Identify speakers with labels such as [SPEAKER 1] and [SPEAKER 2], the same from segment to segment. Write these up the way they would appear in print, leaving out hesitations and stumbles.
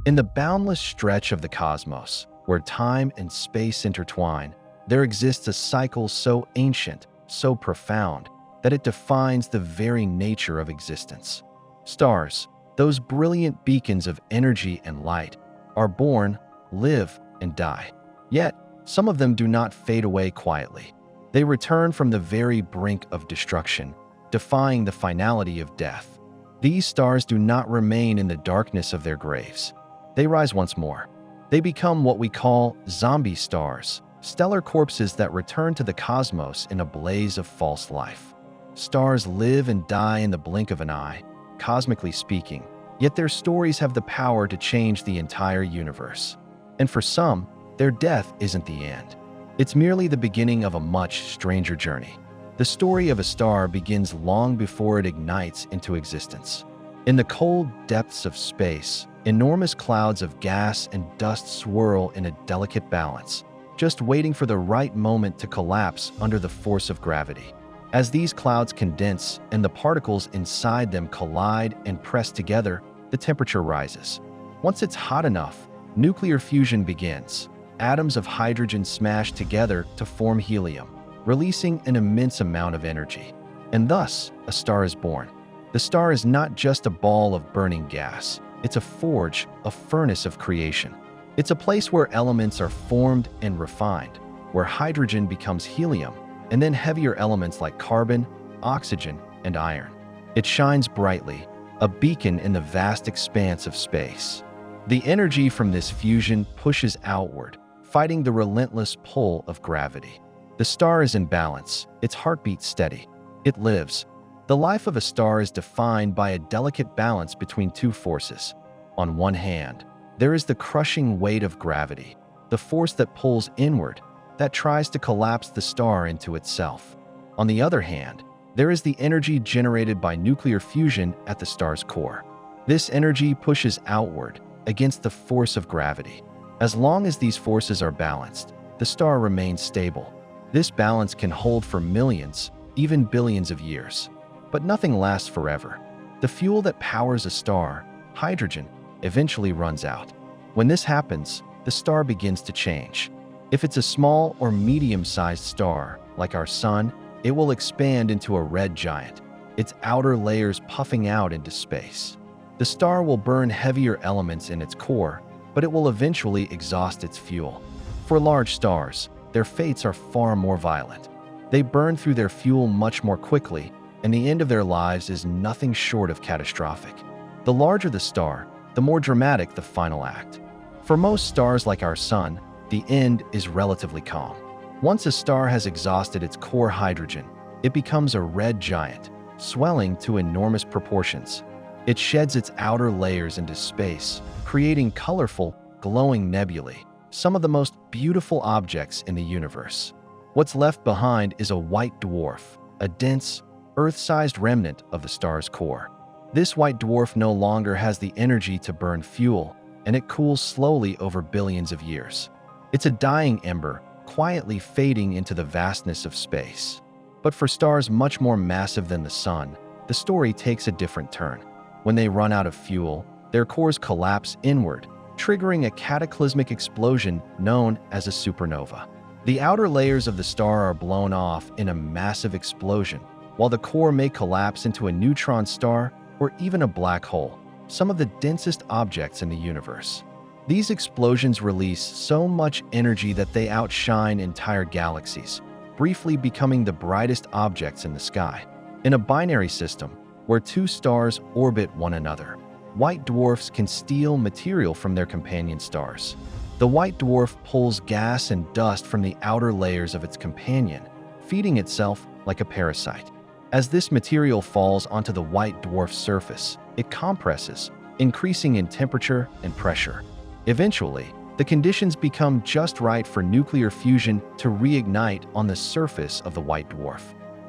[SPEAKER 1] In the boundless stretch of the cosmos, where time and space intertwine, there exists a cycle so ancient, so profound, that it defines the very nature of existence. Stars, those brilliant beacons of energy and light, are born, live, and die. Yet, some of them do not fade away quietly. They return from the very brink of destruction, defying the finality of death. These stars do not remain in the darkness of their graves. They rise once more. They become what we call zombie stars, stellar corpses that return to the cosmos in a blaze of false life. Stars live and die in the blink of an eye, cosmically speaking, yet their stories have the power to change the entire universe. And for some, their death isn't the end. It's merely the beginning of a much stranger journey. The story of a star begins long before it ignites into existence. In the cold depths of space, enormous clouds of gas and dust swirl in a delicate balance, just waiting for the right moment to collapse under the force of gravity. As these clouds condense and the particles inside them collide and press together, the temperature rises. Once it's hot enough, nuclear fusion begins. Atoms of hydrogen smash together to form helium, releasing an immense amount of energy. And thus, a star is born. The star is not just a ball of burning gas. It's a forge, a furnace of creation. It's a place where elements are formed and refined, where hydrogen becomes helium, and then heavier elements like carbon, oxygen, and iron. It shines brightly, a beacon in the vast expanse of space. The energy from this fusion pushes outward, fighting the relentless pull of gravity. The star is in balance, its heartbeat steady. It lives. The life of a star is defined by a delicate balance between two forces. On one hand, there is the crushing weight of gravity, the force that pulls inward, that tries to collapse the star into itself. On the other hand, there is the energy generated by nuclear fusion at the star's core. This energy pushes outward against the force of gravity. As long as these forces are balanced, the star remains stable. This balance can hold for millions, even billions of years. But nothing lasts forever. The fuel that powers a star, hydrogen, eventually runs out. When this happens, the star begins to change. If it's a small or medium-sized star, like our Sun, it will expand into a red giant, its outer layers puffing out into space. The star will burn heavier elements in its core, but it will eventually exhaust its fuel. For large stars, their fates are far more violent. They burn through their fuel much more quickly, and the end of their lives is nothing short of catastrophic. The larger the star, the more dramatic the final act. For most stars like our Sun, the end is relatively calm. Once a star has exhausted its core hydrogen, it becomes a red giant, swelling to enormous proportions. It sheds its outer layers into space, creating colorful, glowing nebulae, some of the most beautiful objects in the universe. What's left behind is a white dwarf, a dense, Earth-sized remnant of the star's core. This white dwarf no longer has the energy to burn fuel, and it cools slowly over billions of years. It's a dying ember, quietly fading into the vastness of space. But for stars much more massive than the Sun, the story takes a different turn. When they run out of fuel, their cores collapse inward, triggering a cataclysmic explosion known as a supernova. The outer layers of the star are blown off in a massive explosion, while the core may collapse into a neutron star or even a black hole, some of the densest objects in the universe. These explosions release so much energy that they outshine entire galaxies, briefly becoming the brightest objects in the sky. In a binary system, where two stars orbit one another, white dwarfs can steal material from their companion stars. The white dwarf pulls gas and dust from the outer layers of its companion, feeding itself like a parasite. As this material falls onto the white dwarf's surface, it compresses, increasing in temperature and pressure. Eventually, the conditions become just right for nuclear fusion to reignite on the surface of the white dwarf.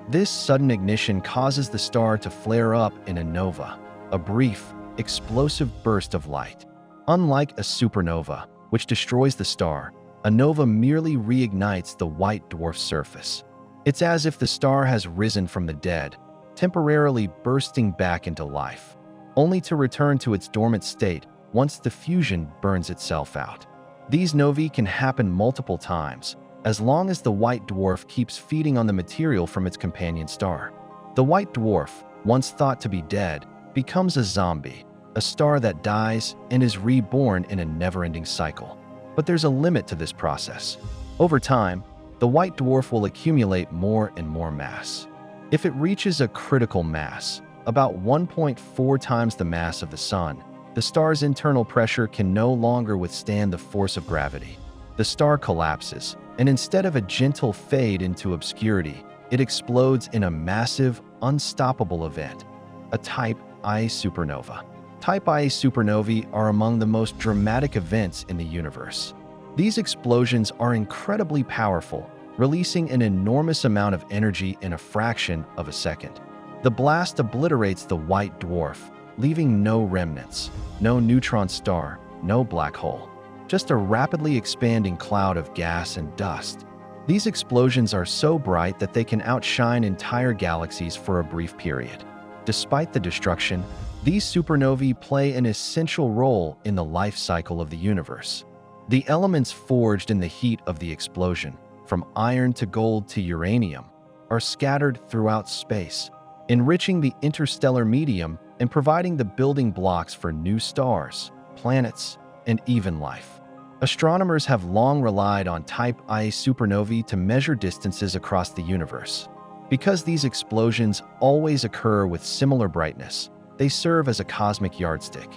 [SPEAKER 1] This sudden ignition causes the star to flare up in a nova, a brief, explosive burst of light. Unlike a supernova, which destroys the star, a nova merely reignites the white dwarf's surface. It's as if the star has risen from the dead, temporarily bursting back into life, only to return to its dormant state once the fusion burns itself out. These novae can happen multiple times, as long as the white dwarf keeps feeding on the material from its companion star. The white dwarf, once thought to be dead, becomes a zombie, a star that dies and is reborn in a never-ending cycle. But there's a limit to this process. Over time, the white dwarf will accumulate more and more mass. If it reaches a critical mass, about 1.4 times the mass of the Sun, the star's internal pressure can no longer withstand the force of gravity. The star collapses, and instead of a gentle fade into obscurity, it explodes in a massive, unstoppable event, a Type Ia supernova. Type Ia supernovae are among the most dramatic events in the universe. These explosions are incredibly powerful, releasing an enormous amount of energy in a fraction of a second. The blast obliterates the white dwarf, leaving no remnants, no neutron star, no black hole, just a rapidly expanding cloud of gas and dust. These explosions are so bright that they can outshine entire galaxies for a brief period. Despite the destruction, these supernovae play an essential role in the life cycle of the universe. The elements forged in the heat of the explosion, from iron to gold to uranium, are scattered throughout space, enriching the interstellar medium and providing the building blocks for new stars, planets, and even life. Astronomers have long relied on Type Ia supernovae to measure distances across the universe. Because these explosions always occur with similar brightness, they serve as a cosmic yardstick.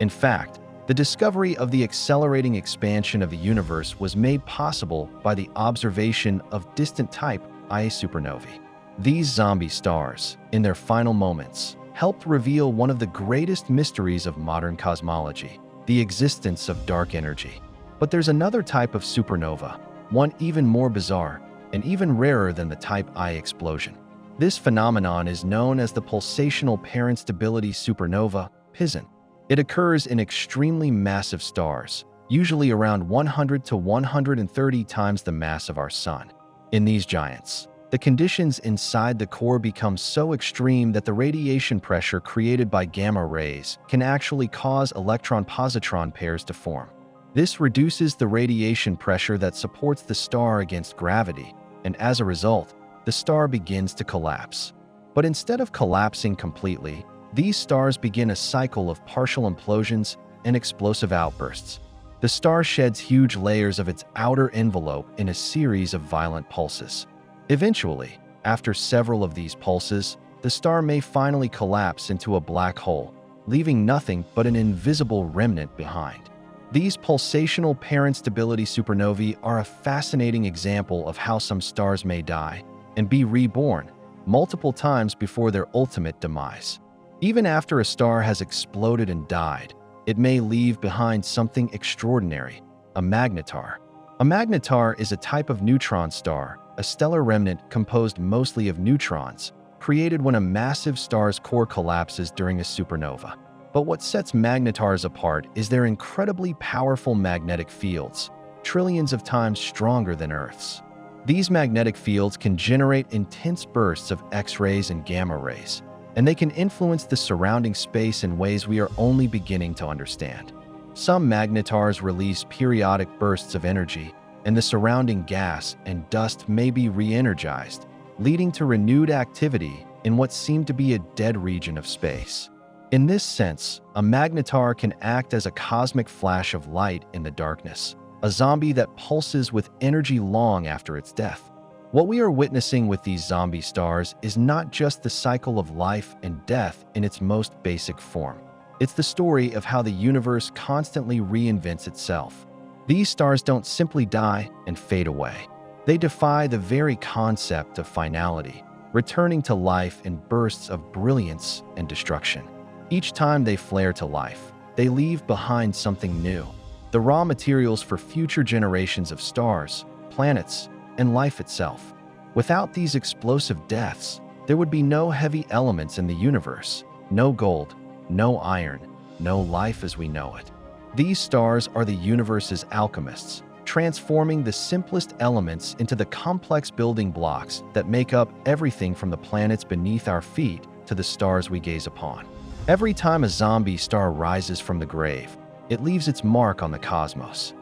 [SPEAKER 1] In fact, the discovery of the accelerating expansion of the universe was made possible by the observation of distant Type Ia supernovae. These zombie stars, in their final moments, helped reveal one of the greatest mysteries of modern cosmology, the existence of dark energy. But there's another type of supernova, one even more bizarre and even rarer than the Type Ia explosion. This phenomenon is known as the pulsational parent stability supernova, PISN. It occurs in extremely massive stars, usually around 100 to 130 times the mass of our Sun. In these giants, the conditions inside the core become so extreme that the radiation pressure created by gamma rays can actually cause electron-positron pairs to form. This reduces the radiation pressure that supports the star against gravity, and as a result, the star begins to collapse. But instead of collapsing completely, these stars begin a cycle of partial implosions and explosive outbursts. The star sheds huge layers of its outer envelope in a series of violent pulses. Eventually, after several of these pulses, the star may finally collapse into a black hole, leaving nothing but an invisible remnant behind. These pulsational parent stability supernovae are a fascinating example of how some stars may die and be reborn multiple times before their ultimate demise. Even after a star has exploded and died, it may leave behind something extraordinary, a magnetar. A magnetar is a type of neutron star, a stellar remnant composed mostly of neutrons, created when a massive star's core collapses during a supernova. But what sets magnetars apart is their incredibly powerful magnetic fields, trillions of times stronger than Earth's. These magnetic fields can generate intense bursts of X-rays and gamma rays, and they can influence the surrounding space in ways we are only beginning to understand. Some magnetars release periodic bursts of energy, and the surrounding gas and dust may be re-energized, leading to renewed activity in what seemed to be a dead region of space. In this sense, a magnetar can act as a cosmic flash of light in the darkness, a zombie that pulses with energy long after its death. What we are witnessing with these zombie stars is not just the cycle of life and death in its most basic form. It's the story of how the universe constantly reinvents itself. These stars don't simply die and fade away. They defy the very concept of finality, returning to life in bursts of brilliance and destruction. Each time they flare to life, they leave behind something new, the raw materials for future generations of stars, planets, and life itself. Without these explosive deaths, there would be no heavy elements in the universe, no gold, no iron, no life as we know it. These stars are the universe's alchemists, transforming the simplest elements into the complex building blocks that make up everything from the planets beneath our feet to the stars we gaze upon. Every time a zombie star rises from the grave, It leaves its mark on the cosmos,